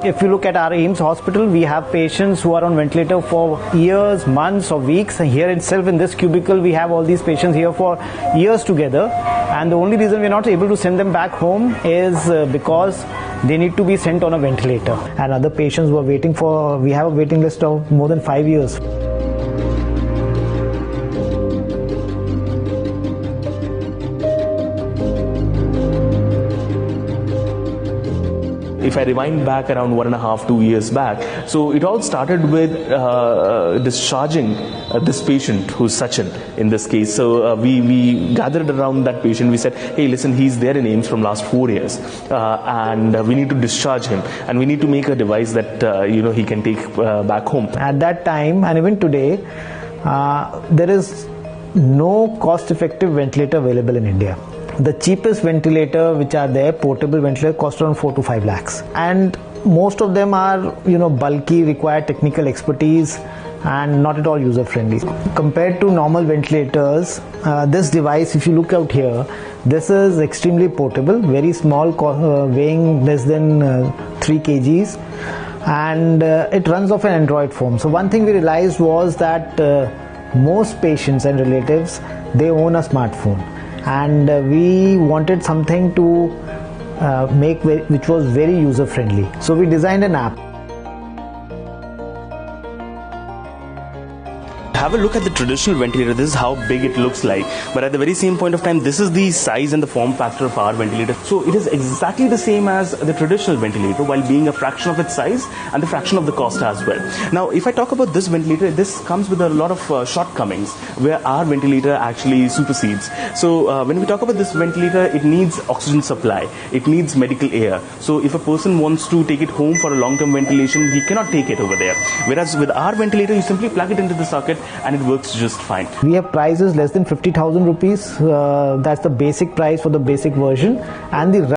If you look at our AIMS hospital, we have patients who are on ventilator for years, months or weeks. And here itself in this cubicle, we have all these patients here for years together. And the only reason we're not able to send them back home is because they need to be sent on a ventilator. And other patients who are waiting for, we have a waiting list of more than 5 years. If I rewind back around 1.5 to 2 years back, so it all started with discharging this patient who's Sachin in this case. So we gathered around that patient. We said, hey, listen, he's there in AIMS from last 4 years, and we need to discharge him, and we need to make a device that he can take back home. At that time, and even today, there is no cost-effective ventilator available in India. The cheapest ventilator which are there, portable ventilator, cost around 4 to 5 lakhs. And most of them are, bulky, require technical expertise and not at all user-friendly. Compared to normal ventilators, this device, if you look out here, this is extremely portable, very small, weighing less than 3 kgs. And it runs off an Android phone. So one thing we realized was that most patients and relatives, they own a smartphone. And we wanted something to make which was very user friendly. So we designed an app. Have a look at the traditional ventilator. This is how big it looks like, but at the very same point of time, this is the size and the form factor of our ventilator. So it is exactly the same as the traditional ventilator, while being a fraction of its size and the fraction of the cost as well. Now, if I talk about this ventilator, this comes with a lot of shortcomings where our ventilator actually supersedes. So when we talk about this ventilator, it needs oxygen supply, it needs medical air. So if a person wants to take it home for a long-term ventilation, he cannot take it over there. Whereas with our ventilator, you simply plug it into the socket and it works just fine. We have prices less than 50,000 rupees. That's the basic price for the basic version, and the